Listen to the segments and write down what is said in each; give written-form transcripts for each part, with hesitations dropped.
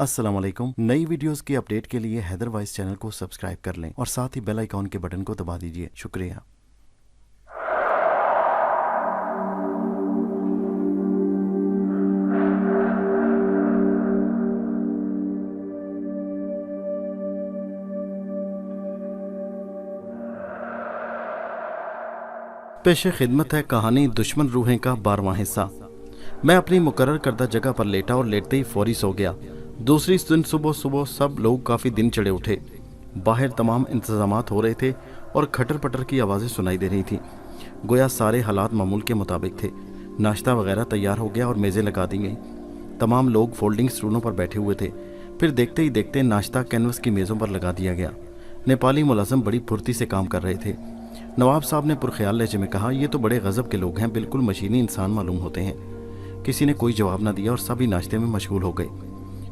अस्सलाम वालेकुम। नई वीडियोस की अपडेट के लिए हैदर वॉइस चैनल को सब्सक्राइब कर लें और साथ ही बेल आइकॉन के बटन को दबा दीजिए। शुक्रिया। पेश खिदमत है कहानी दुश्मन रूहें का 12वां हिस्सा। मैं अपनी मुकर्रर करदा जगह पर लेटा और लेटते ही फौरी सो गया। दूसरी दिन सुबह सुबह सब लोग काफ़ी दिन चढ़े उठे। बाहर तमाम इंतजामात हो रहे थे और खटर पटर की आवाज़ें सुनाई दे रही थी। गोया सारे हालात मामूल के मुताबिक थे। नाश्ता वगैरह तैयार हो गया और मेज़ें लगा दी गईं। तमाम लोग फोल्डिंग स्टूलों पर बैठे हुए थे। फिर देखते ही देखते नाश्ता कैनवस की मेज़ों पर लगा दिया गया। नेपाली मुलाजिम बड़ी फुर्ती से काम कर रहे थे। नवाब साहब ने पुरख्याल लहजे में कहा, ये तो बड़े गज़ब के लोग हैं, बिल्कुल मशीनी इंसान मालूम होते हैं। किसी ने कोई जवाब न दिया और सभी नाश्ते में मशगूल हो गए।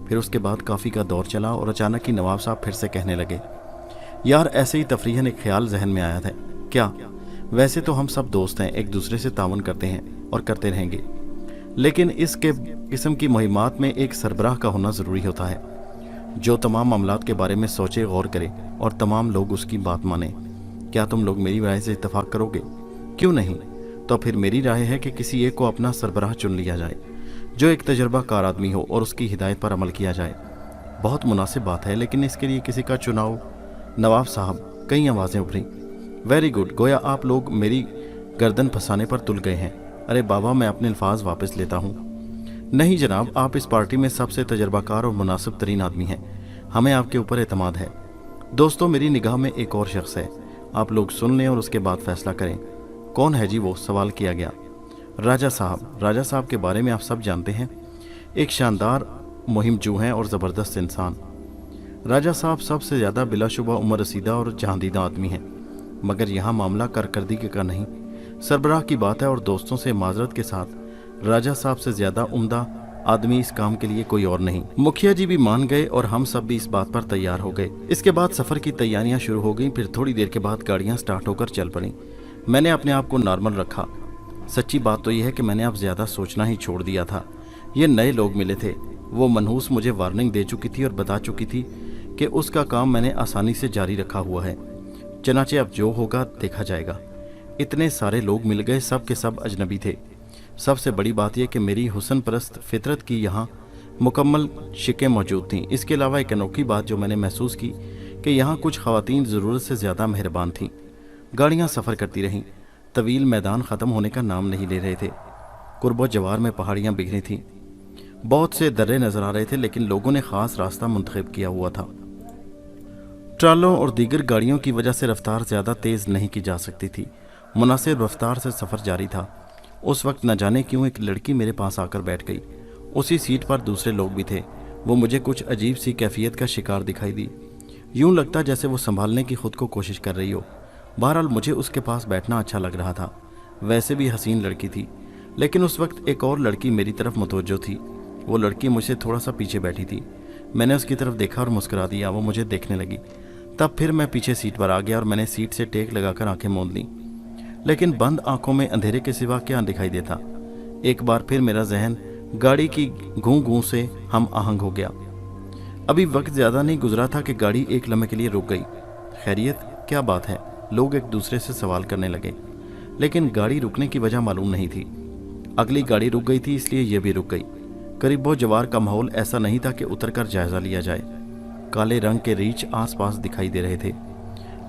फिर उसके बाद काफ़ी का दौर चला और अचानक ही नवाब साहब फिर से कहने लगे, यार ऐसे ही तफरीहन एक ख्याल जहन में आया था। क्या? वैसे तो हम सब दोस्त हैं, एक दूसरे से तावन करते हैं और करते रहेंगे, लेकिन इसके किस्म की मुहिमात में एक सरबराह का होना ज़रूरी होता है, जो तमाम मामलात के बारे में सोचे, गौर करे और तमाम लोग उसकी बात माने। क्या तुम लोग मेरी राय से इत्तफाक करोगे? क्यों नहीं? तो फिर मेरी राय है कि किसी एक को अपना सरबराह चुन लिया जाए, जो एक तजर्बा कार आदमी हो, और उसकी हिदायत पर अमल किया जाए। बहुत मुनासिब बात है, लेकिन इसके लिए किसी का चुनाव। नवाब साहब, कई आवाज़ें उभरी। वेरी गुड, गोया आप लोग मेरी गर्दन फंसाने पर तुल गए हैं। अरे बाबा, मैं अपने अल्फाज वापस लेता हूँ। नहीं जनाब, आप इस पार्टी में सबसे तजर्बाकार और मुनासिब तरीन आदमी हैं। हमें आपके ऊपर एतमाद है। दोस्तों, मेरी निगाह में एक और शख्स है, आप लोग सुन लें और उसके बाद फैसला करें। कौन है जी वो? सवाल किया गया। राजा साहब। राजा साहब के बारे में आप सब जानते हैं, एक शानदार मुहिम जू हैं और ज़बरदस्त इंसान। राजा साहब सबसे ज़्यादा बिलाशुबा उम्र रसीदा और जहांदीदा आदमी हैं, मगर यहाँ मामला कारकर्दगी का नहीं, सरबराह की बात है। और दोस्तों से माजरत के साथ, राजा साहब से ज़्यादा उम्दा आदमी इस काम के लिए कोई और नहीं। मुखिया जी भी मान गए और हम सब भी इस बात पर तैयार हो गए। इसके बाद सफ़र की तैयारियां शुरू हो गईं। फिर थोड़ी देर के बाद गाड़ियां स्टार्ट होकर चल पड़ीं। मैंने अपने आप को नॉर्मल रखा। सच्ची बात तो यह है कि मैंने अब ज़्यादा सोचना ही छोड़ दिया था। ये नए लोग मिले थे। वो मनहूस मुझे वार्निंग दे चुकी थी और बता चुकी थी कि उसका काम मैंने आसानी से जारी रखा हुआ है। चनाचे अब जो होगा देखा जाएगा। इतने सारे लोग मिल गए, सब के सब अजनबी थे। सबसे बड़ी बात यह कि मेरी हुस्न परस्त फितरत की यहाँ मुकम्मल शिकें मौजूद थीं। इसके अलावा एक अनोखी बात जो मैंने महसूस की कि यहाँ कुछ ख़वातीन ज़रूरत से ज़्यादा मेहरबान थीं। गाड़ियाँ सफ़र करती रहीं। तवील मैदान ख़त्म होने का नाम नहीं ले रहे थे। कुर्बो जवार में पहाड़ियाँ बिखरी थीं। बहुत से दर्रे नज़र आ रहे थे, लेकिन लोगों ने ख़ास रास्ता मुंतखब किया हुआ था। ट्रालों और दीगर गाड़ियों की वजह से रफ्तार ज़्यादा तेज़ नहीं की जा सकती थी। मुनासिब रफ्तार से सफ़र जारी था। उस वक्त न जाने क्यों एक लड़की मेरे पास आकर बैठ गई। उसी सीट पर दूसरे लोग भी थे। वो मुझे कुछ अजीब सी कैफियत का शिकार दिखाई दी। यूं लगता जैसे वो संभालने की खुद को कोशिश कर रही हो। बहरहाल मुझे उसके पास बैठना अच्छा लग रहा था। वैसे भी हसीन लड़की थी। लेकिन उस वक्त एक और लड़की मेरी तरफ मुतवज्जो थी। वो लड़की मुझसे थोड़ा सा पीछे बैठी थी। मैंने उसकी तरफ देखा और मुस्कुरा दिया। वो मुझे देखने लगी। तब फिर मैं पीछे सीट पर आ गया और मैंने सीट से टेक लगाकर आंखें मूंद लीं। लेकिन बंद आंखों में अंधेरे के सिवा क्या दिखाई देता। एक बार फिर मेरा जहन गाड़ी की गूं गूं से हम आहंग हो गया। अभी वक्त ज़्यादा नहीं गुजरा था कि गाड़ी एक लम्हे के लिए रुक गई। खैरियत? क्या बात है? लोग एक दूसरे से सवाल करने लगे, लेकिन गाड़ी रुकने की वजह मालूम नहीं थी। अगली गाड़ी रुक गई थी, इसलिए यह भी रुक गई। करीबो जवार का माहौल ऐसा नहीं था कि उतरकर जायज़ा लिया जाए। काले रंग के रीछ आसपास दिखाई दे रहे थे।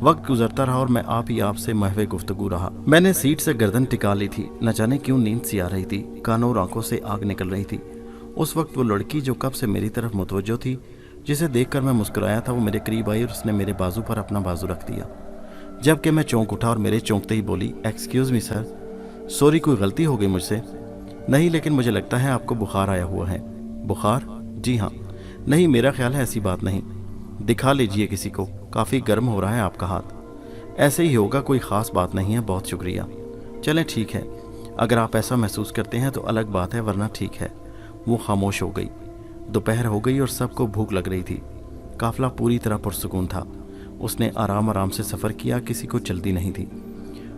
वक्त गुजरता रहा और मैं आप ही आप से महवे गुफ्तगू रहा। मैंने सीट से गर्दन टिका ली थी। न जाने क्यों नींद सी आ रही थी। कानों और आंखों से आग निकल रही थी। उस वक्त वो लड़की जो कब से मेरी तरफ मुतवज्जो थी, जिसे देखकर मैं मुस्कुराया था, वो मेरे करीब आई और उसने मेरे बाजू पर अपना बाजू रख दिया। जबकि मैं चौंक उठा और मेरे चौंकते ही बोली, एक्सक्यूज़ मी सर, सॉरी, कोई गलती हो गई मुझसे? नहीं, लेकिन मुझे लगता है आपको बुखार आया हुआ है। बुखार? जी हाँ। नहीं, मेरा ख्याल है ऐसी बात नहीं। दिखा लीजिए किसी को, काफ़ी गर्म हो रहा है आपका हाथ। ऐसे ही होगा, कोई ख़ास बात नहीं है, बहुत शुक्रिया। चलें ठीक है, अगर आप ऐसा महसूस करते हैं तो अलग बात है, वरना ठीक है। वो खामोश हो गई। दोपहर हो गई और सबको भूख लग रही थी। काफ़िला पूरी तरह पुरसुकून था। उसने आराम आराम से सफ़र किया, किसी को जल्दी नहीं थी।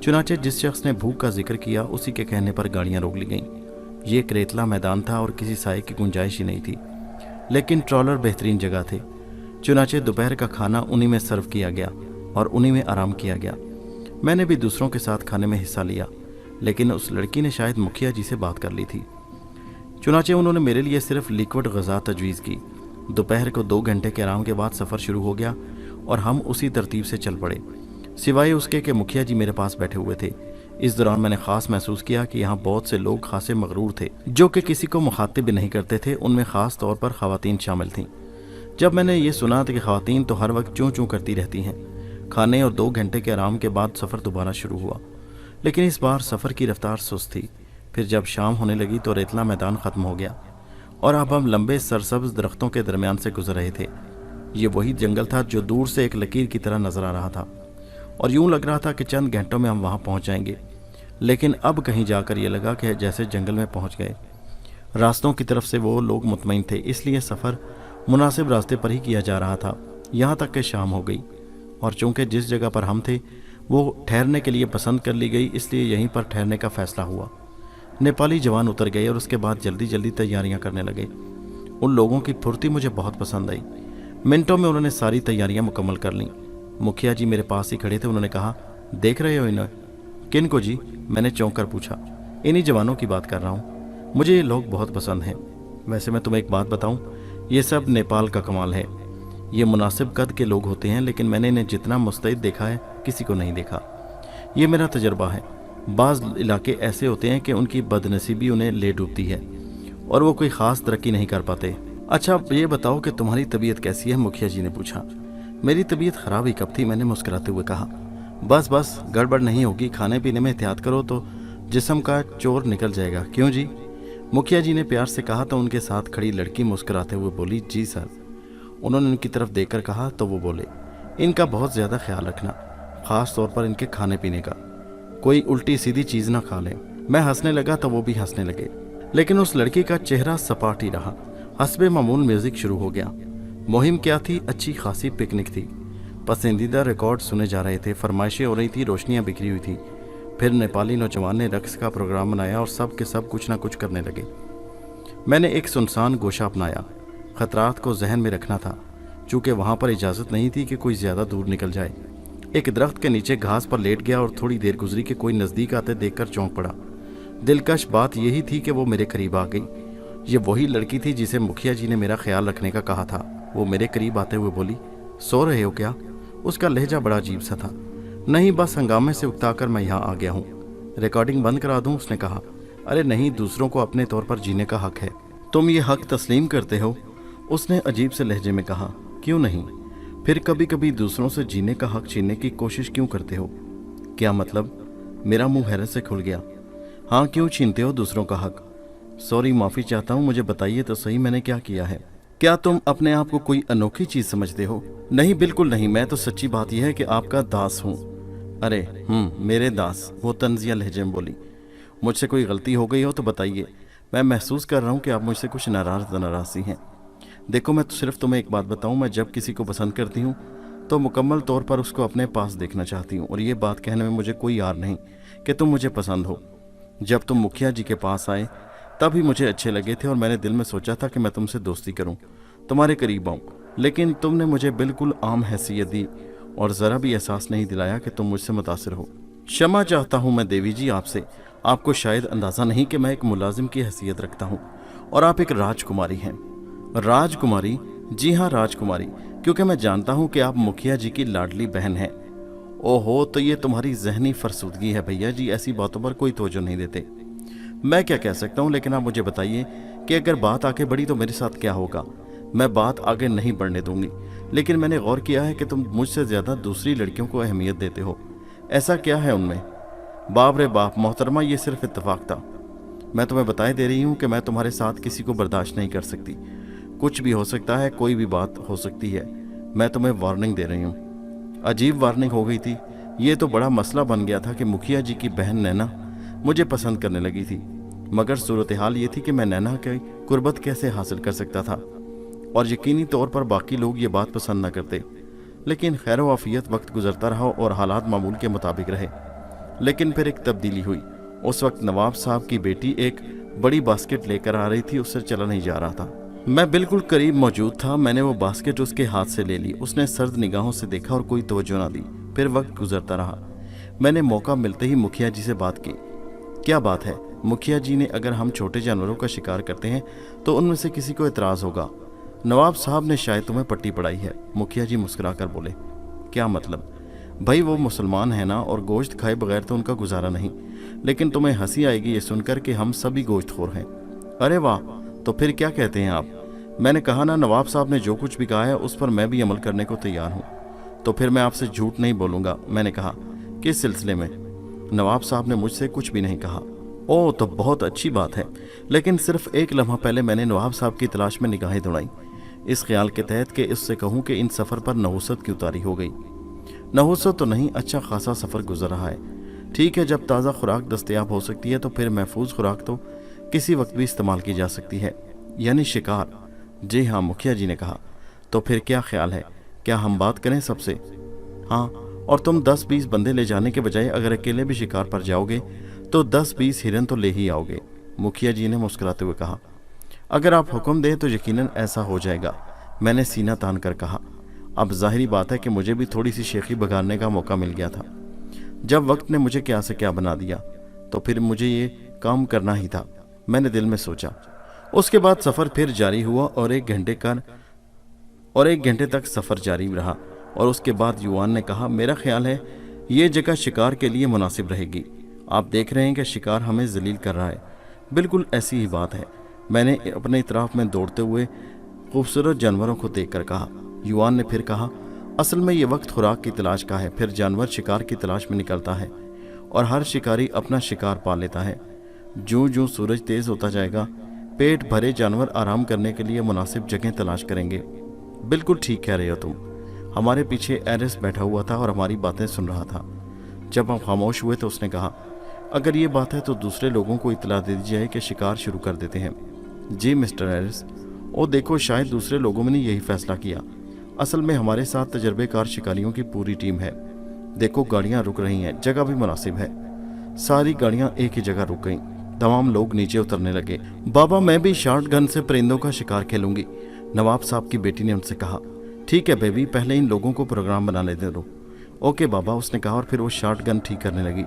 चुनाचे जिस शख्स ने भूख का जिक्र किया, उसी के कहने पर गाड़ियाँ रोक ली गईं। ये करेतला मैदान था और किसी साए की गुंजाइश ही नहीं थी। लेकिन ट्रॉलर बेहतरीन जगह थे। चुनाचे दोपहर का खाना उन्हीं में सर्व किया गया और उन्हीं में आराम किया गया। मैंने भी दूसरों के साथ खाने में हिस्सा लिया, लेकिन उस लड़की ने शायद मुखिया जी से बात कर ली थी। चुनाचे उन्होंने मेरे लिए सिर्फ लिक्विड ग़िज़ा तजवीज़ की। दोपहर को 2 घंटे के आराम के बाद सफ़र शुरू हो गया और हम उसी तरतीब से चल पड़े, सिवाय उसके कि मुखिया जी मेरे पास बैठे हुए थे। इस दौरान मैंने ख़ास महसूस किया कि यहाँ बहुत से लोग खासे मगरूर थे, जो कि किसी को मुखातिब भी नहीं करते थे। उनमें ख़ास तौर पर ख़वातीन शामिल थीं। जब मैंने ये सुना था कि ख़वातीन तो हर वक्त चूँ चूँ करती रहती हैं। खाने और 2 घंटे के आराम के बाद सफ़र दोबारा शुरू हुआ, लेकिन इस बार सफ़र की रफ्तार सुस्त थी। फिर जब शाम होने लगी तो रेतला मैदान ख़त्म हो गया और अब हम लंबे सरसब्ज़ दरख्तों के दरमियान से गुजर रहे थे। ये वही जंगल था जो दूर से एक लकीर की तरह नज़र आ रहा था और यूं लग रहा था कि चंद घंटों में हम वहां पहुंच जाएंगे। लेकिन अब कहीं जाकर ये लगा कि जैसे जंगल में पहुंच गए। रास्तों की तरफ से वो लोग मुतमईन थे, इसलिए सफ़र मुनासिब रास्ते पर ही किया जा रहा था। यहाँ तक कि शाम हो गई और चूँकि जिस जगह पर हम थे वो ठहरने के लिए पसंद कर ली गई, इसलिए यहीं पर ठहरने का फ़ैसला हुआ। नेपाली जवान उतर गए और उसके बाद जल्दी जल्दी तैयारियां करने लगे। उन लोगों की फुर्ती मुझे बहुत पसंद आई। मिनटों में उन्होंने सारी तैयारियां मुकम्मल कर लीं। मुखिया जी मेरे पास ही खड़े थे। उन्होंने कहा, देख रहे हो इन्हें? किन को जी? मैंने चौंक कर पूछा। इन्हीं जवानों की बात कर रहा हूँ, मुझे ये लोग बहुत पसंद हैं। वैसे मैं तुम्हें एक बात बताऊँ, ये सब नेपाल का कमाल है। ये मुनासिब कद के लोग होते हैं, लेकिन मैंने इन्हें जितना मुस्तैद देखा है किसी को नहीं देखा। ये मेरा तजर्बा है। बाज़ इलाके ऐसे होते हैं कि उनकी बदनसीबी उन्हें ले डूबती है और वो कोई ख़ास तरक्की नहीं कर पाते। अच्छा ये बताओ कि तुम्हारी तबीयत कैसी है? मुखिया जी ने पूछा। मेरी तबीयत ख़राब ही कब थी, मैंने मुस्कुराते हुए कहा। बस गड़बड़ नहीं होगी, खाने पीने में एहतियात करो तो जिस्म का चोर निकल जाएगा। क्यों जी? मुखिया जी ने प्यार से कहा तो उनके साथ खड़ी लड़की मुस्कुराते हुए बोली, जी सर। उन्होंने उनकी तरफ देखकर कहा तो वो बोले, इनका बहुत ज़्यादा ख्याल रखना, ख़ास तौर पर इनके खाने पीने का। कोई उल्टी सीधी चीज़ ना खा लें। मैं हंसने लगा तो वो भी हंसने लगे, लेकिन उस लड़की का चेहरा सपाट ही रहा। हस्बे मामूल म्यूज़िक शुरू हो गया। मुहिम क्या थी? अच्छी खासी पिकनिक थी। पसंदीदा रिकॉर्ड सुने जा रहे थे, फरमाइशें हो रही थी, रोशनियां बिखरी हुई थी। फिर नेपाली नौजवान ने रक्स का प्रोग्राम बनाया और सब के सब कुछ ना कुछ करने लगे। मैंने एक सुनसान गोशा अपनाया। ख़तरात को जहन में रखना था, चूँकि वहाँ पर इजाज़त नहीं थी कि कोई ज़्यादा दूर निकल जाए। एक दरख्त के नीचे घास पर लेट गया और थोड़ी देर गुजरी कि कोई नज़दीक आते देखकर चौंक पड़ा। दिलकश बात यही थी कि वो मेरे करीब आ गई। ये वही लड़की थी जिसे मुखिया जी ने मेरा ख्याल रखने का कहा था। वो मेरे करीब आते हुए बोली, सो रहे हो क्या? उसका लहजा बड़ा अजीब सा था। नहीं, बस हंगामे से उकताकर मैं यहाँ आ गया हूँ। रिकॉर्डिंग बंद करा दूँ? उसने कहा। अरे नहीं, दूसरों को अपने तौर पर जीने का हक है। तुम ये हक तस्लीम करते हो? उसने अजीब से लहजे में कहा। क्यों नहीं? फिर कभी कभी दूसरों से जीने का हक छीनने की कोशिश क्यों करते हो? क्या मतलब? मेरा मुंह हैरत से खुल गया। हाँ, क्यों छीनते हो दूसरों का हक? सॉरी, माफ़ी चाहता हूँ, मुझे बताइए तो सही मैंने क्या किया है। क्या तुम अपने आप को कोई अनोखी चीज़ समझते हो? नहीं, बिल्कुल नहीं। मैं तो सच्ची बात यह है कि आपका दास हूँ। अरे मेरे दास? वो तंजिया लहजे में बोली। मुझसे कोई गलती हो गई हो तो बताइए। मैं महसूस कर रहा हूँ कि आप मुझसे कुछ नाराज़ी हैं। देखो, मैं तो सिर्फ तुम्हें एक बात बताऊँ, मैं जब किसी को पसंद करती हूँ तो मुकम्मल तौर पर उसको अपने पास देखना चाहती हूँ, और ये बात कहने में मुझे कोई यार नहीं कि तुम मुझे पसंद हो। जब तुम मुखिया जी के पास आए तभी मुझे अच्छे लगे थे और मैंने दिल में सोचा था कि मैं तुमसे दोस्ती करूं, तुम्हारे करीब आऊं, लेकिन तुमने मुझे बिल्कुल आम हैसियत दी और ज़रा भी एहसास नहीं दिलाया कि तुम मुझसे मुतासिर हो। क्षमा चाहता हूं मैं देवी जी आपसे। आपको शायद अंदाज़ा नहीं कि मैं एक मुलाजिम की हैसियत रखता हूं और आप एक राजकुमारी हैं। राजकुमारी? जी हाँ, राजकुमारी, क्योंकि मैं जानता हूँ कि आप मुखिया जी की लाडली बहन हैं। ओहो, तो ये तुम्हारी जहनी फरसूदगी है भैया जी, ऐसी बातों पर कोई तवज्जो नहीं देते। मैं क्या कह सकता हूँ, लेकिन आप मुझे बताइए कि अगर बात आगे बढ़ी तो मेरे साथ क्या होगा। मैं बात आगे नहीं बढ़ने दूंगी, लेकिन मैंने गौर किया है कि तुम मुझसे ज़्यादा दूसरी लड़कियों को अहमियत देते हो। ऐसा क्या है उनमें? बाप रे बाप मोहतरमा, ये सिर्फ इत्तेफाक था। मैं तुम्हें बताए दे रही हूँ कि मैं तुम्हारे साथ किसी को बर्दाश्त नहीं कर सकती। कुछ भी हो सकता है, कोई भी बात हो सकती है। मैं तुम्हें वार्निंग दे रही हूँ। अजीब वार्निंग हो गई थी। ये तो बड़ा मसला बन गया था कि मुखिया जी की बहन नैना मुझे पसंद करने लगी थी, मगर सूरत हाल ये थी कि मैं नैना की कुर्बत कैसे हासिल कर सकता था, और यकीनी तौर पर बाकी लोग ये बात पसंद न करते। लेकिन खैर वाफियत वक्त गुजरता रहा और हालात मामूल के मुताबिक रहे। लेकिन फिर एक तब्दीली हुई। उस वक्त नवाब साहब की बेटी एक बड़ी बास्केट लेकर आ रही थी, उससे चला नहीं जा रहा था। मैं बिल्कुल करीब मौजूद था। मैंने वो बास्केट उसके हाथ से ले ली। उसने सर्द निगाहों से देखा और कोई तवज्जो ना दी। फिर वक्त गुजरता रहा। मैंने मौका मिलते ही मुखिया जी से बात की। क्या बात है मुखिया जी ने, अगर हम छोटे जानवरों का शिकार करते हैं तो उनमें से किसी को एतराज़ होगा। नवाब साहब ने शायद तुम्हें पट्टी पढ़ाई है। मुखिया जी मुस्कुरा कर बोले। क्या मतलब? भाई वो मुसलमान है ना, और गोश्त खाए बगैर तो उनका गुजारा नहीं। लेकिन तुम्हें हंसी आएगी ये सुनकर कि हम सभी गोश्तखोर हैं। अरे वाह, तो फिर क्या कहते हैं आप? मैंने कहा ना, नवाब साहब ने जो कुछ भी कहा है उस पर मैं भी अमल करने को तैयार हूँ। तो फिर मैं आपसे झूठ नहीं बोलूँगा। मैंने कहा। किस सिलसिले में? नवाब साहब ने मुझसे कुछ भी नहीं कहा। ओह, तो बहुत अच्छी बात है। लेकिन सिर्फ एक लम्हा पहले मैंने नवाब साहब की तलाश में निगाहें दौड़ाई, इस ख्याल के तहत कि उससे कहूँ कि इन सफ़र पर नहुसत की उतारी हो गई। नहुसत तो नहीं, अच्छा खासा सफ़र गुजर रहा है। ठीक है, जब ताज़ा खुराक दस्तयाब हो सकती है तो फिर महफूज खुराक तो किसी वक्त भी इस्तेमाल की जा सकती है, यानी शिकार। जी हाँ, मुखिया जी ने कहा। तो फिर क्या ख्याल है, क्या हम बात करें सबसे? हाँ, और तुम 10-20 बंदे ले जाने के बजाय अगर अकेले भी शिकार पर जाओगे तो 10-20 हिरन तो ले ही आओगे। मुखिया जी ने मुस्कुराते हुए कहा। अगर आप हुक्म दें तो यकीनन ऐसा हो जाएगा, मैंने सीना तान कर कहा। अब जाहिरी बात है कि मुझे भी थोड़ी सी शेखी बगाड़ने का मौका मिल गया था। जब वक्त ने मुझे क्या से क्या बना दिया तो फिर मुझे ये काम करना ही था, मैंने दिल में सोचा। उसके बाद सफ़र फिर जारी हुआ और एक घंटे तक सफ़र जारी रहा। और उसके बाद युवान ने कहा, मेरा ख्याल है ये जगह शिकार के लिए मुनासिब रहेगी। आप देख रहे हैं कि शिकार हमें जलील कर रहा है। बिल्कुल ऐसी ही बात है, मैंने अपने इतराफ में दौड़ते हुए खूबसूरत जानवरों को देखकर कहा। युवान ने फिर कहा, असल में ये वक्त खुराक की तलाश का है, फिर जानवर शिकार की तलाश में निकलता है और हर शिकारी अपना शिकार पा लेता है। जूं जूं सूरज तेज़ होता जाएगा, पेट भरे जानवर आराम करने के लिए मुनासिब जगह तलाश करेंगे। बिल्कुल ठीक कह रहे हो तुम। हमारे पीछे एरिस बैठा हुआ था और हमारी बातें सुन रहा था। जब हम खामोश हुए तो उसने कहा, अगर ये बात है तो दूसरे लोगों को इतला दे दी जाए कि शिकार शुरू कर देते हैं। जी मिस्टर एरिस, ओ देखो, शायद दूसरे लोगों ने यही फैसला किया। असल में हमारे साथ तजर्बेकार शिकारियों की पूरी टीम है। देखो, गाड़ियाँ रुक रही हैं, जगह भी मुनासिब है। सारी गाड़ियाँ एक ही जगह रुक गईं। तमाम लोग नीचे उतरने लगे। बाबा, मैं भी शॉर्ट गन से परिंदों का शिकार खेलूंगी, नवाब साहब की बेटी ने उनसे कहा। ठीक है बेबी, पहले इन लोगों को प्रोग्राम बना लेते दो। ओके बाबा, उसने कहा और फिर वो शॉर्ट गन ठीक करने लगी।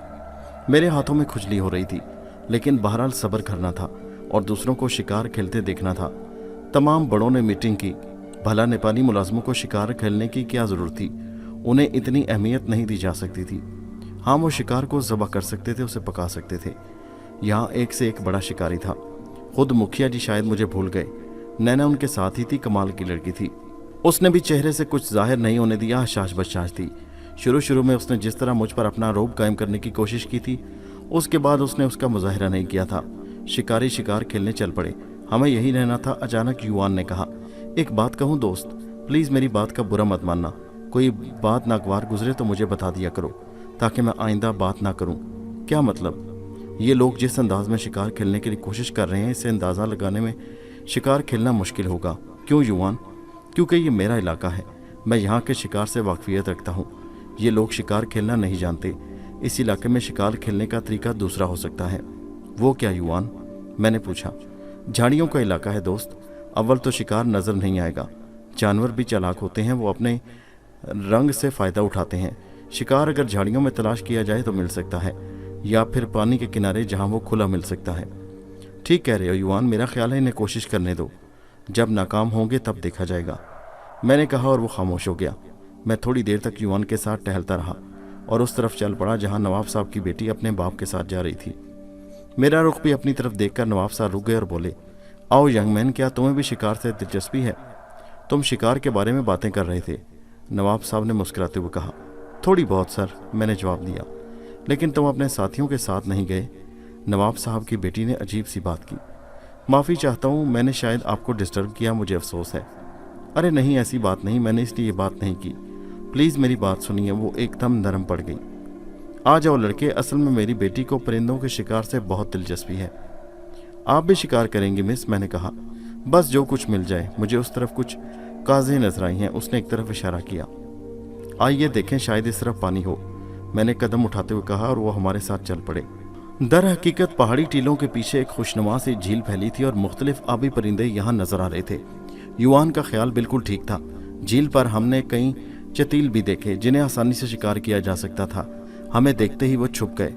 मेरे हाथों में खुजली हो रही थी, लेकिन बहरहाल सब्र करना था और दूसरों को शिकार खेलते देखना था। तमाम बड़ों ने मीटिंग की। भला नेपाली मुलाजमों को शिकार खेलने की क्या ज़रूरत थी? उन्हें इतनी अहमियत नहीं दी जा सकती थी। हाँ, वो शिकार को ज़बह कर सकते थे, उसे पका सकते थे। यहाँ एक से एक बड़ा शिकारी था। खुद मुखिया जी शायद मुझे भूल गए। नैना उनके साथ ही थी, कमाल की लड़की थी। उसने भी चेहरे से कुछ जाहिर नहीं होने दिया, हशाश बशाश थी। शुरू में उसने जिस तरह मुझ पर अपना रोब कायम करने की कोशिश की थी, उसके बाद उसने उसका मुजाहिरा नहीं किया था। शिकारी शिकार खेलने चल पड़े, हमें यही रहना था। अचानक युवान ने कहा, एक बात कहूँ दोस्त, प्लीज़ मेरी बात का बुरा मत मानना। कोई बात नागवार गुजरे तो मुझे बता दिया करो, ताकि मैं आइंदा बात ना करूँ। क्या मतलब? ये लोग जिस अंदाज में शिकार खेलने की कोशिश कर रहे हैं, इससे अंदाज़ा लगाने में शिकार खेलना मुश्किल होगा। क्यों युवान? क्योंकि ये मेरा इलाका है, मैं यहाँ के शिकार से वाकफियत रखता हूँ। ये लोग शिकार खेलना नहीं जानते। इस इलाके में शिकार खेलने का तरीका दूसरा हो सकता है। वो क्या युवान? मैंने पूछा। झाड़ियों का इलाका है दोस्त। अव्वल तो शिकार नज़र नहीं आएगा। जानवर भी चालाक होते हैं, वो अपने रंग से फ़ायदा उठाते हैं। शिकार अगर झाड़ियों में तलाश किया जाए तो मिल सकता है, या फिर पानी के किनारे जहाँ वो खुला मिल सकता है। ठीक कह रहे हो युवान, मेरा ख्याल है इन्हें कोशिश करने दो, जब नाकाम होंगे तब देखा जाएगा, मैंने कहा और वो खामोश हो गया। मैं थोड़ी देर तक युवान के साथ टहलता रहा और उस तरफ चल पड़ा जहाँ नवाब साहब की बेटी अपने बाप के साथ जा रही थी। मेरा रुख भी अपनी तरफ देखकर नवाब साहब रुक गए और बोले, आओ यंग मैन, क्या तुम्हें भी शिकार से दिलचस्पी है? तुम शिकार के बारे में बातें कर रहे थे। नवाब साहब ने मुस्कुराते हुए कहा, थोड़ी बहुत सर, मैंने जवाब दिया। लेकिन तुम अपने साथियों के साथ नहीं गए? नवाब साहब की बेटी ने अजीब सी बात की। माफ़ी चाहता हूँ, मैंने शायद आपको डिस्टर्ब किया, मुझे अफसोस है। अरे नहीं, ऐसी बात नहीं, मैंने इसलिए ये बात नहीं की। प्लीज़ मेरी बात सुनिए। वो एकदम नरम पड़ गई। आ जाओ लड़के, असल में मेरी बेटी को परिंदों के शिकार से बहुत दिलचस्पी है। आप भी शिकार करेंगी मिस? मैंने कहा। बस जो कुछ मिल जाए। मुझे उस तरफ कुछ काज़ें नजर आई हैं। उसने एक तरफ इशारा किया। आइए देखें, शायद इस तरफ पानी हो, मैंने कदम उठाते हुए कहा और वो हमारे साथ चल पड़े। दर हकीकत पहाड़ी टीलों के पीछे एक खुशनुमा सी झील फैली थी और मुख्तलिफ आबी परिंदे यहाँ नजर आ रहे थे। युवान का ख्याल बिल्कुल ठीक था। झील पर हमने कई चतील भी देखे जिन्हें आसानी से शिकार किया जा सकता था। हमें देखते ही वो छुप गए।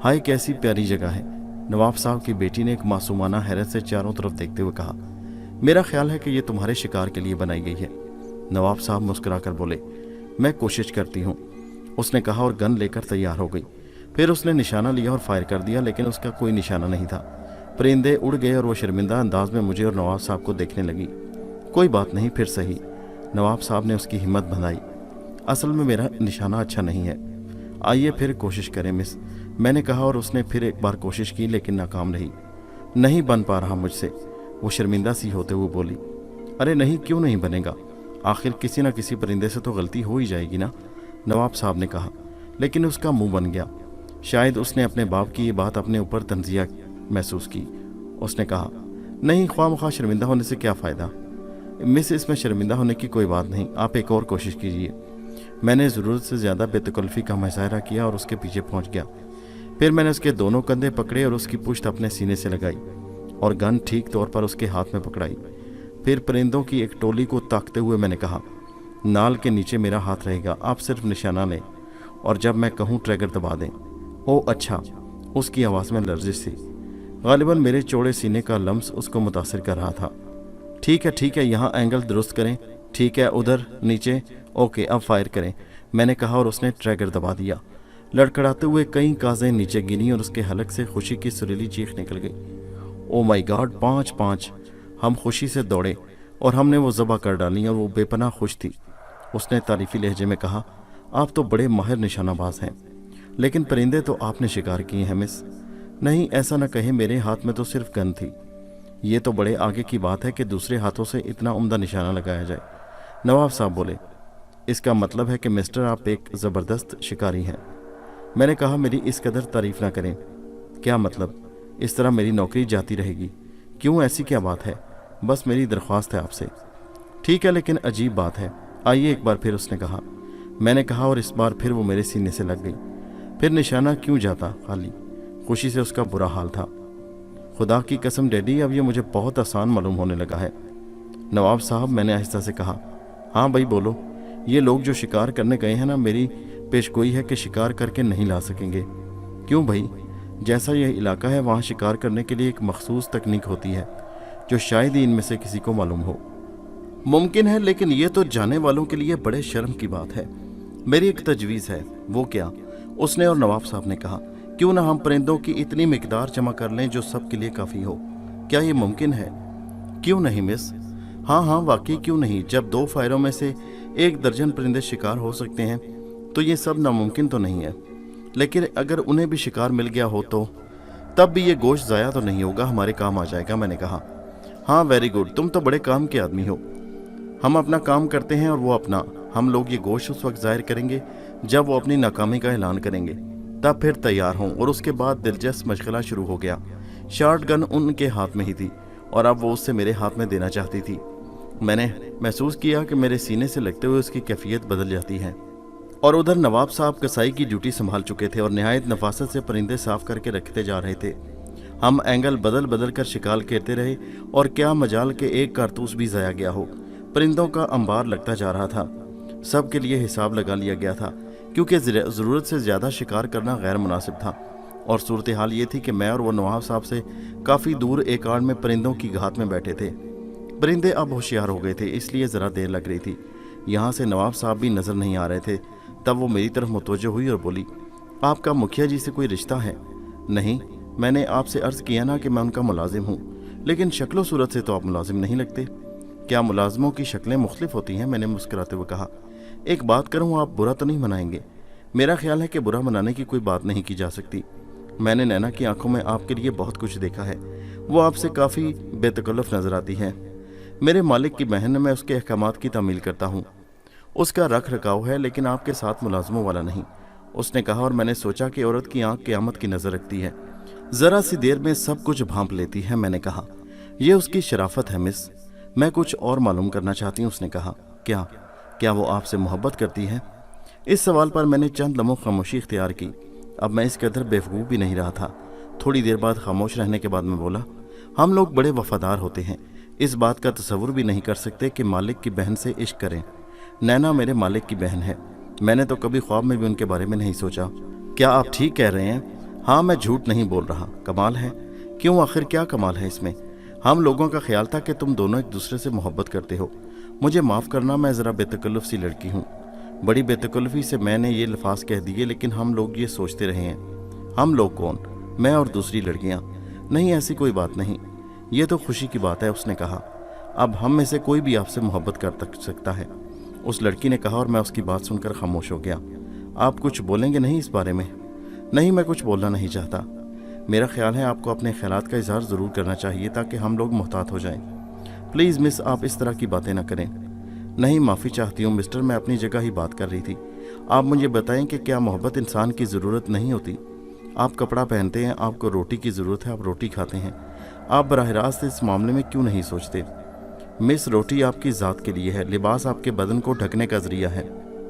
हाय कैसी प्यारी जगह है, नवाब साहब की बेटी ने एक मासूमाना हैरत से चारों तरफ देखते हुए कहा। मेरा ख्याल है कि ये तुम्हारे शिकार के लिए बनाई गई है। नवाब साहब मुस्कुराकर बोले, मैं कोशिश करती हूँ, उसने कहा और गन लेकर तैयार हो गई। फिर उसने निशाना लिया और फायर कर दिया, लेकिन उसका कोई निशाना नहीं था। परिंदे उड़ गए और वो शर्मिंदा अंदाज में मुझे और नवाब साहब को देखने लगी। कोई बात नहीं, फिर सही। नवाब साहब ने उसकी हिम्मत बंधाई। असल में मेरा निशाना अच्छा नहीं है, आइए फिर कोशिश करें मिस, मैंने कहा और उसने फिर एक बार कोशिश की लेकिन नाकाम रही। नहीं बन पा रहा मुझसे, वो शर्मिंदा सी होते हुए बोली। अरे नहीं, क्यों नहीं बनेगा, आखिर किसी न किसी परिंदे से तो गलती हो ही जाएगी ना, नवाब साहब ने कहा। लेकिन उसका मुंह बन गया। शायद उसने अपने बाप की ये बात अपने ऊपर तंजिया महसूस की। उसने कहा, नहीं, ख्वामख्वाह शर्मिंदा होने से क्या फ़ायदा मिस, इसमें शर्मिंदा होने की कोई बात नहीं, आप एक और कोशिश कीजिए। मैंने ज़रूरत से ज़्यादा बेतकल्फ़ी का मुजाहरा किया और उसके पीछे पहुंच गया। फिर मैंने उसके दोनों कंधे पकड़े और उसकी पुश्त अपने सीने से लगाई और गन ठीक तौर पर उसके हाथ में पकड़ाई। फिर परिंदों की एक टोली को ताकते हुए मैंने कहा, नाल के नीचे मेरा हाथ रहेगा, आप सिर्फ निशाना लें और जब मैं कहूँ ट्रिगर दबा दें। ओ अच्छा, उसकी आवाज़ में लर्जिश थी। गालिबन मेरे चौड़े सीने का लम्स उसको मुतासिर कर रहा था। ठीक है, यहाँ एंगल दुरुस्त करें, ठीक है, उधर नीचे, ओके, अब फायर करें, मैंने कहा और उसने ट्रिगर दबा दिया। लड़खड़ाते हुए कई काजें नीचे गिनी और उसके हलक से खुशी की सुरीली चीख निकल गई। Oh my God, 5-5। हम खुशी से दौड़े और हमने वो ज़बह कर डाली और वो बेपनाह खुश थी। उसने तारीफी लहजे में कहा, आप तो बड़े माहिर निशानाबाज हैं, लेकिन परिंदे तो आपने शिकार किए हैं मिस। नहीं, ऐसा न कहें, मेरे हाथ में तो सिर्फ गन थी। ये तो बड़े आगे की बात है कि दूसरे हाथों से इतना उम्दा निशाना लगाया जाए। नवाब साहब बोले, इसका मतलब है कि मिस्टर आप एक ज़बरदस्त शिकारी हैं। मैंने कहा, मेरी इस कदर तारीफ़ ना करें। क्या मतलब, इस तरह मेरी नौकरी जाती रहेगी? क्यों, ऐसी क्या बात है, बस मेरी दरख्वास्त है आपसे। ठीक है, लेकिन अजीब बात है, आइए एक बार फिर, उसने कहा। मैंने कहा और इस बार फिर वो मेरे सीने से लग गई। फिर निशाना क्यों जाता खाली, खुशी से उसका बुरा हाल था। खुदा की कसम डैडी, अब ये मुझे बहुत आसान मालूम होने लगा है। नवाब साहब, मैंने आहिस्ता से कहा। हाँ भाई बोलो, ये लोग जो शिकार करने गए हैं ना, मेरी पेशगोई है कि शिकार करके नहीं ला सकेंगे। क्यों भाई, जैसा यह इलाका है वहाँ शिकार करने के लिए एक मखसूस तकनीक होती है जो शायद ही इनमें से किसी को मालूम हो। मुमकिन है, लेकिन ये तो जाने वालों के लिए बड़े शर्म की बात है। मेरी एक तजवीज़ है। वो क्या, उसने और नवाब साहब ने कहा, क्यों ना हम परिंदों की इतनी मिकदार जमा कर लें जो सबके लिए काफ़ी हो। क्या ये मुमकिन है? क्यों नहीं मिस, हाँ वाकई क्यों नहीं। जब 2 फायरों में से 1 दर्जन परिंदे शिकार हो सकते हैं तो ये सब नामुमकिन तो नहीं है। लेकिन अगर उन्हें भी शिकार मिल गया हो तो तब भी ये गोश्त ज़ाया तो नहीं होगा, हमारे काम आ जाएगा। मैंने कहा, हाँ वेरी गुड, तुम तो बड़े काम के आदमी हो। हम अपना काम करते हैं और वो अपना। हम लोग ये गोश्त उस वक्त ज़ाहिर करेंगे जब वो अपनी नाकामी का ऐलान करेंगे, तब फिर तैयार हों। और उसके बाद दिलचस्प मशगला शुरू हो गया। शॉर्ट गन उनके हाथ में ही थी और अब वो उससे मेरे हाथ में देना चाहती थी। मैंने महसूस किया कि मेरे सीने से लगते हुए उसकी कैफियत बदल जाती है। और उधर नवाब साहब कसाई की ड्यूटी संभाल चुके थे और नहायत नफासत से परिंदे साफ करके रखते जा रहे थे। हम एंगल बदल बदल कर शिकार करते रहे और क्या मजाल के एक कारतूस भी ज़ाया गया हो। परिंदों का अंबार लगता जा रहा था। सब के लिए हिसाब लगा लिया गया था क्योंकि ज़रूरत से ज़्यादा शिकार करना गैर मुनासिब था। और सूरत हाल ये थी कि मैं और वो नवाब साहब से काफ़ी दूर एक आड़ में परिंदों की घात में बैठे थे। परिंदे अब होशियार हो गए थे, इसलिए ज़रा देर लग रही थी। यहाँ से नवाब साहब भी नज़र नहीं आ रहे थे। तब वो मेरी तरफ मुतवज्जो हुई और बोली, आपका मुखिया जी से कोई रिश्ता है? नहीं, मैंने आपसे अर्ज़ किया ना कि मैं उनका मुलाजिम हूँ, लेकिन शक्ल सूरत से तो आप मुलाजिम नहीं लगते। क्या मुलाजमों की शक्लें मुख्तलिफ होती हैं? मैंने मुस्कुराते हुए कहा। एक बात करूँ, आप बुरा तो नहीं मनाएंगे? मेरा ख्याल है कि बुरा मनाने की कोई बात नहीं की जा सकती। मैंने नैना की आंखों में आपके लिए बहुत कुछ देखा है। वो आपसे काफ़ी बेतकल्लुफ़ नज़र आती है। मेरे मालिक की बहन, मैं उसके अहकामात की तामील करता हूँ। उसका रख रखाव है, लेकिन आपके साथ मुलाजमों वाला नहीं, उसने कहा। और मैंने सोचा कि औरत की आंख क़यामत की नज़र रखती है, ज़रा सी देर में सब कुछ भांप लेती है। मैंने कहा, यह उसकी शराफत है मिस। मैं कुछ और मालूम करना चाहती हूँ, उसने कहा। क्या वो आपसे मोहब्बत करती है? इस सवाल पर मैंने चंद लम्हों खामोशी इख्तियार की। अब मैं इस कदर बेवकूफ़ भी नहीं रहा था। थोड़ी देर बाद खामोश रहने के बाद मैं बोला, हम लोग बड़े वफादार होते हैं, इस बात का तसव्वुर भी नहीं कर सकते कि मालिक की बहन से इश्क करें। नैना मेरे मालिक की बहन है, मैंने तो कभी ख्वाब में भी उनके बारे में नहीं सोचा। क्या आप ठीक कह रहे हैं? हाँ, मैं झूठ नहीं बोल रहा। कमाल है। क्यों, आखिर क्या कमाल है इसमें? हम लोगों का ख्याल था कि तुम दोनों एक दूसरे से मोहब्बत करते हो। मुझे माफ़ करना, मैं ज़रा बेतकल्लुफ़ सी लड़की हूँ। बड़ी बेतकल्लुफ़ी से मैंने ये लफ्ज़ कह दिए, लेकिन हम लोग ये सोचते रहे हैं। हम लोग कौन? मैं और दूसरी लड़कियाँ? नहीं, ऐसी कोई बात नहीं, ये तो खुशी की बात है, उसने कहा। अब हम में से कोई भी आपसे मोहब्बत कर सकता है, उस लड़की ने कहा, और मैं उसकी बात सुनकर खामोश हो गया। आप कुछ बोलेंगे नहीं इस बारे में? नहीं, मैं कुछ बोलना नहीं चाहता। मेरा ख्याल है आपको अपने ख्यालात का इजहार ज़रूर करना चाहिए ताकि हम लोग मोहतात हो जाएं। प्लीज़ मिस, आप इस तरह की बातें ना करें। नहीं, माफ़ी चाहती हूँ मिस्टर, मैं अपनी जगह ही बात कर रही थी। आप मुझे बताएं कि क्या मोहब्बत इंसान की ज़रूरत नहीं होती? आप कपड़ा पहनते हैं, आपको रोटी की ज़रूरत है, आप रोटी खाते हैं, आप बराह रास्त इस मामले में क्यों नहीं सोचते? मिस, रोटी आपकी ज़ात के लिए है, लिबास आपके बदन को ढकने का ज़रिया है।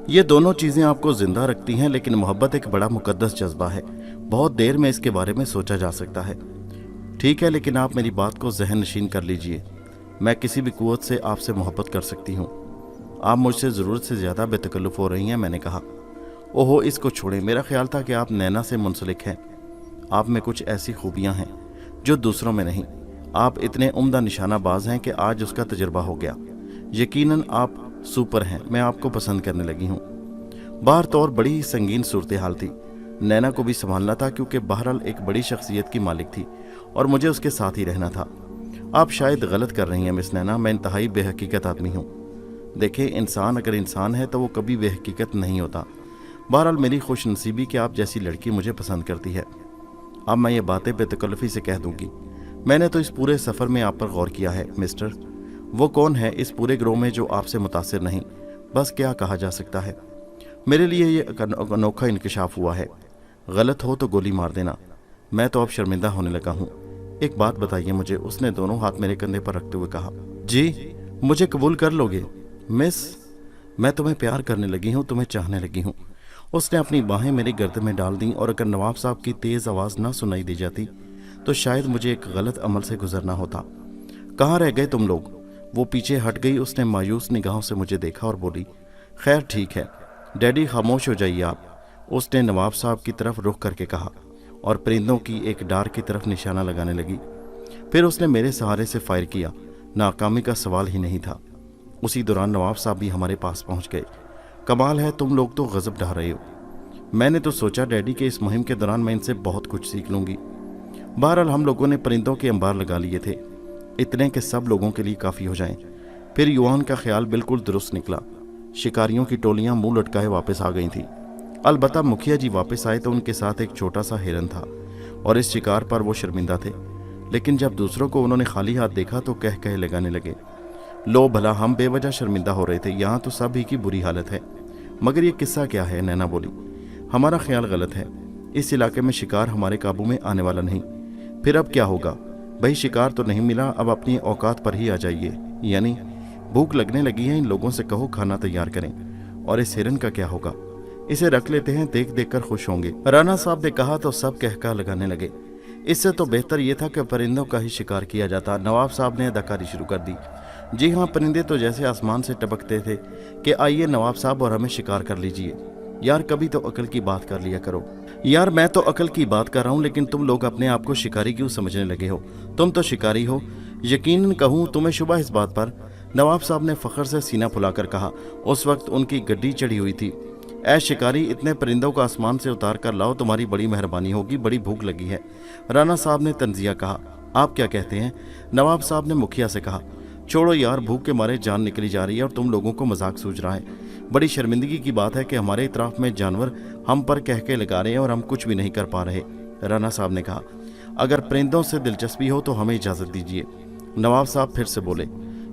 ये दोनों चीज़ें आपको ज़िंदा रखती हैं, लेकिन मोहब्बत एक बड़ा मुकद्दस जज्बा है। बहुत देर में इसके बारे में सोचा जा सकता है। ठीक है, लेकिन आप मेरी बात को ज़हन नशीन कर लीजिए। मैं किसी भी कुव्वत से आपसे मोहब्बत कर सकती हूँ। आप मुझसे ज़रूरत से ज़्यादा बेतकल्लुफ़ हो रही हैं, मैंने कहा। ओहो, इसको छोड़ें, मेरा ख्याल था कि आप नैना से मुंसलिक हैं। आप में कुछ ऐसी खूबियाँ हैं जो दूसरों में नहीं। आप इतने उम्दा निशानाबाज हैं कि आज उसका तजुर्बा हो गया। यकीनन आप सुपर हैं, मैं आपको पसंद करने लगी हूँ। बाहर तो और बड़ी ही संगीन सूरत हाल थी। नैना को भी संभालना था, क्योंकि बहरहाल एक बड़ी शख्सियत की मालिक थी और मुझे उसके साथ ही रहना था। आप शायद गलत कर रही हैं मिस नैना, मैं इंतहाई बेहकीकत आदमी हूँ। देखिए, इंसान अगर इंसान है तो वो कभी बेहकीकत नहीं होता। बहरहाल मेरी खुश नसीबी कि आप जैसी लड़की मुझे पसंद करती है। अब मैं ये बातें बेतकल्लुफ़ी से कह दूंगी। मैंने तो इस पूरे सफ़र में आप पर गौर किया है मिस्टर। वो कौन है इस पूरे ग्रोह में जो आपसे मुतासिर नहीं? बस क्या कहा जा सकता है, मेरे लिए ये अनोखा इंकशाफ हुआ है। गलत हो तो गोली मार देना। मैं तो अब शर्मिंदा होने लगा हूँ। एक बात बताइए मुझे, उसने दोनों हाथ मेरे कंधे पर रखते हुए कहा। जी, मुझे कबूल कर लोगे मिस? मैं तुम्हें प्यार करने लगी हूँ, तुम्हें चाहने लगी हूँ। उसने अपनी बाहें मेरे गर्दन में डाल दी, और अगर नवाब साहब की तेज़ आवाज़ ना सुनाई दी जाती तो शायद मुझे एक गलत अमल से गुजरना होता। कहाँ रह गए तुम लोग? वो पीछे हट गई। उसने मायूस निगाहों से मुझे देखा और बोली, खैर ठीक है डैडी, खामोश हो जाइए आप। उसने नवाब साहब की तरफ रुख करके कहा और परिंदों की एक डार की तरफ निशाना लगाने लगी। फिर उसने मेरे सहारे से फायर किया। नाकामी का सवाल ही नहीं था। उसी दौरान नवाब साहब भी हमारे पास पहुंच गए। कमाल है, तुम लोग तो गजब ढा रहे हो। मैंने तो सोचा डैडी के इस मुहिम के दौरान मैं इनसे बहुत कुछ सीख लूँगी। बहरहाल हम लोगों ने परिंदों के अंबार लगा लिए थे, इतने कि सब लोगों के लिए काफ़ी हो जाएं। फिर युवान का ख्याल बिल्कुल दुरुस्त निकला। शिकारियों की टोलियां मुंह लटकाए वापस आ गई थीं। अलबत्ता मुखिया जी वापस आए तो उनके साथ एक छोटा सा हिरन था, और इस शिकार पर वो शर्मिंदा थे। लेकिन जब दूसरों को उन्होंने खाली हाथ देखा तो कह कह लगाने लगे, लो भला, हम बेवजह शर्मिंदा हो रहे थे, यहाँ तो सभी की बुरी हालत है। मगर ये किस्सा क्या है? नैना बोली, हमारा ख्याल गलत है। इस इलाके में शिकार हमारे काबू में आने वाला नहीं। फिर अब क्या होगा? भाई, शिकार तो नहीं मिला, अब अपनी औकात पर ही आ जाइए। यानी भूख लगने लगी है, इन लोगों से कहो खाना तैयार करें। और इस हिरन का क्या होगा? इसे रख लेते हैं, देख देख कर खुश होंगे। राना साहब ने कहा तो सब कहका लगाने लगे। इससे तो बेहतर ये था कि परिंदों का ही शिकार किया जाता। नवाब साहब ने अदाकारी शुरू कर दी। जी हाँ, परिंदे तो जैसे आसमान से टपकते थे कि आइए नवाब साहब और हमें शिकार कर लीजिए। यार, कभी तो अकल की बात कर लिया करो। यार, मैं तो अकल की बात कर रहा हूँ, लेकिन तुम लोग अपने आप को शिकारी क्यों समझने लगे हो? तुम तो शिकारी हो। यकीनन कहूँ तुम्हें शुबह इस बात पर, नवाब साहब ने फ़ख्र से सीना फुलाकर कहा। उस वक्त उनकी गड्डी चढ़ी हुई थी। ऐ शिकारी, इतने परिंदों को आसमान से उतार कर लाओ, तुम्हारी बड़ी मेहरबानी होगी, बड़ी भूख लगी है। राना साहब ने तंजिया कहा। आप क्या कहते हैं? नवाब साहब ने मुखिया से कहा। छोड़ो यार, भूख के मारे जान निकली जा रही है और तुम लोगों को मजाक सूझ रहा है। बड़ी शर्मिंदगी की बात है कि हमारे इतराफ में जानवर हम पर कह के लगा रहे हैं और हम कुछ भी नहीं कर पा रहे। राना साहब ने कहा, अगर परिंदों से दिलचस्पी हो तो हमें इजाज़त दीजिए। नवाब साहब फिर से बोले,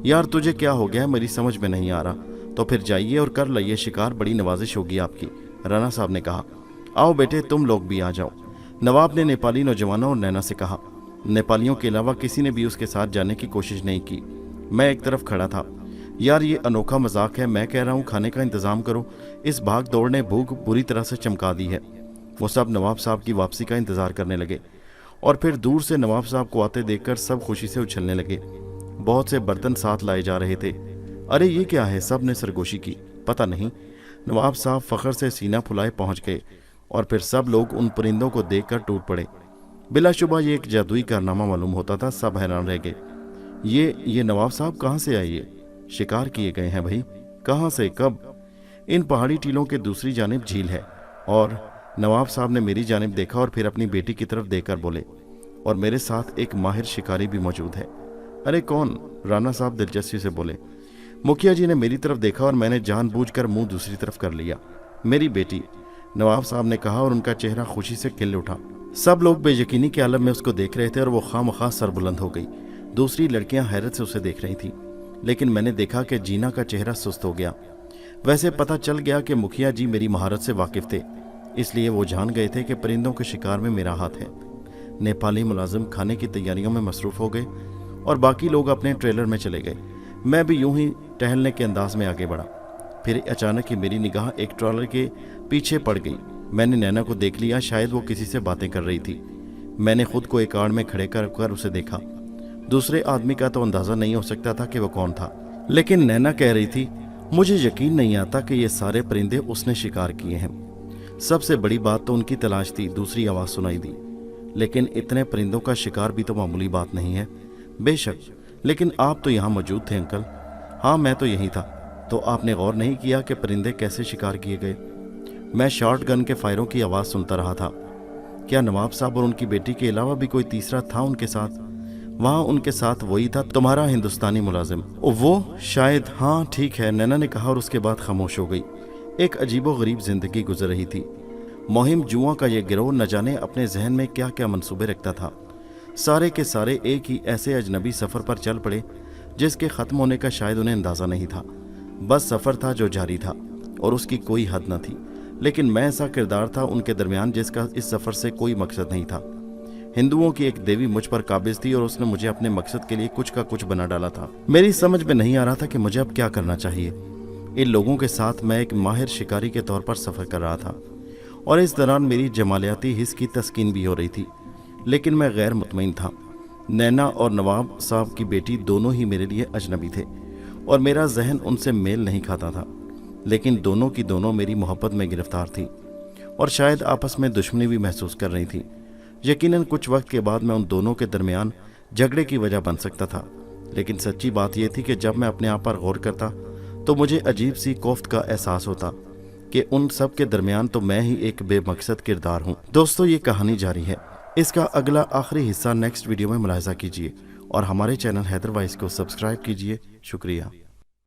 यार तुझे क्या हो गया, मेरी समझ में नहीं आ रहा। तो फिर जाइए और कर लाइए शिकार, बड़ी नवाजिश होगी आपकी। राना साहब ने कहा, आओ बेटे, तुम लोग भी आ जाओ। नवाब ने नेपाली नौजवानों और नैना से कहा। नेपालियों के अलावा किसी ने भी उसके साथ जाने की कोशिश नहीं की। मैं एक तरफ खड़ा था। यार, ये अनोखा मजाक है। मैं कह रहा हूँ खाने का इंतज़ाम करो। इस भाग दौड़ ने भूख बुरी तरह से चमका दी है। वो सब नवाब साहब की वापसी का इंतज़ार करने लगे और फिर दूर से नवाब साहब को आते देखकर सब खुशी से उछलने लगे। बहुत से बर्तन साथ लाए जा रहे थे। अरे ये क्या है, सब ने सरगोशी की। पता नहीं। नवाब साहब फख्र से सीना फुलाए पहुंच गए और फिर सब लोग उन परिंदों को देखकर टूट पड़े। बिलाशुबा ये एक जादुई कारनामा मालूम होता था। सब हैरान रह गए। ये नवाब साहब कहाँ से आए? ये शिकार किए गए हैं भाई। कहाँ से, कब? इन पहाड़ी टीलों के दूसरी जानिब झील है। और नवाब साहब ने मेरी जानिब देखा और फिर अपनी बेटी की तरफ देखकर बोले, और मेरे साथ एक माहिर शिकारी भी मौजूद है। अरे कौन? राणा साहब दिलचस्पी से बोले। मुखिया जी ने मेरी तरफ देखा और मैंने जानबूझकर मुंह दूसरी तरफ कर लिया। मेरी बेटी, नवाब साहब ने कहा और उनका चेहरा खुशी से खिल उठा। सब लोग बेयकीनी के आलम में उसको देख रहे थे और वो खामखा सरबुलंद हो गई। दूसरी लड़कियां हैरत से उसे देख रही थीं, लेकिन मैंने देखा कि जीना का चेहरा सुस्त हो गया। वैसे पता चल गया कि मुखिया जी मेरी महारत से वाकिफ थे, इसलिए वो जान गए थे कि परिंदों के शिकार में मेरा हाथ है। नेपाली मुलाजिम खाने की तैयारियों में मसरूफ़ हो गए और बाकी लोग अपने ट्रेलर में चले गए। मैं भी यूं ही टहलने के अंदाज में आगे बढ़ा। फिर अचानक ही मेरी निगाह एक ट्रॉलर के पीछे पड़ गई। मैंने नैना को देख लिया। शायद वो किसी से बातें कर रही थी। मैंने खुद को एक आड़ में खड़े कर उसे देखा। दूसरे आदमी का तो अंदाज़ा नहीं हो सकता था कि वो कौन था, लेकिन नैना कह रही थी, मुझे यकीन नहीं आता कि ये सारे परिंदे उसने शिकार किए हैं। सबसे बड़ी बात तो उनकी तलाश थी। दूसरी आवाज़ सुनाई दी, लेकिन इतने परिंदों का शिकार भी तो मामूली बात नहीं है। बेशक, लेकिन आप तो यहाँ मौजूद थे अंकल। हाँ, मैं तो यहीं था। तो आपने गौर नहीं किया कि परिंदे कैसे शिकार किए गए? मैं शॉर्ट गन के फायरों की आवाज़ सुनता रहा था। क्या नवाब साहब और उनकी बेटी के अलावा भी कोई तीसरा था उनके साथ? वहाँ उनके साथ वही था, तुम्हारा हिंदुस्तानी मुलाजिम। वो शायद। हाँ ठीक है, नैना ने कहा और उसके बाद खामोश हो गई। एक अजीबोगरीब जिंदगी गुजर रही थी। मुहिम जुआ का ये गिरोह न जाने अपने जहन में क्या क्या मंसूबे रखता था। सारे के सारे एक ही ऐसे अजनबी सफ़र पर चल पड़े जिसके ख़त्म होने का शायद उन्हें अंदाज़ा नहीं था। बस सफ़र था जो जारी था और उसकी कोई हद न थी। लेकिन मैं ऐसा किरदार था उनके दरमियान जिसका इस सफ़र से कोई मकसद नहीं था। हिंदुओं की एक देवी मुझ पर काबिज थी और उसने मुझे अपने मकसद के लिए कुछ का कुछ बना डाला था। मेरी समझ में नहीं आ रहा था कि मुझे अब क्या करना चाहिए। इन लोगों के साथ मैं एक माहिर शिकारी के तौर पर सफ़र कर रहा था और इस दौरान मेरी जमालियाती हिस्स की तस्कीन भी हो रही थी, लेकिन मैं गैर मुतमईन था। नैना और नवाब साहब की बेटी दोनों ही मेरे लिए अजनबी थे और मेरा जहन उनसे मेल नहीं खाता था, लेकिन दोनों की दोनों मेरी मोहब्बत में गिरफ्तार थी और शायद आपस में दुश्मनी भी महसूस कर रही थी। यकीनन कुछ वक्त के बाद मैं उन दोनों के दरमियान झगड़े की वजह बन सकता था, लेकिन सच्ची बात यह थी कि जब मैं अपने आप पर गौर करता तो मुझे अजीब सी कोफ्त का एहसास होता कि उन सब के दरमियान तो मैं ही एक बेमकसद किरदार हूँ। दोस्तों, ये कहानी जारी है। इसका अगला आखिरी हिस्सा नेक्स्ट वीडियो में मुलाहिजा कीजिए और हमारे चैनल हैदर वाइस को सब्सक्राइब कीजिए। शुक्रिया।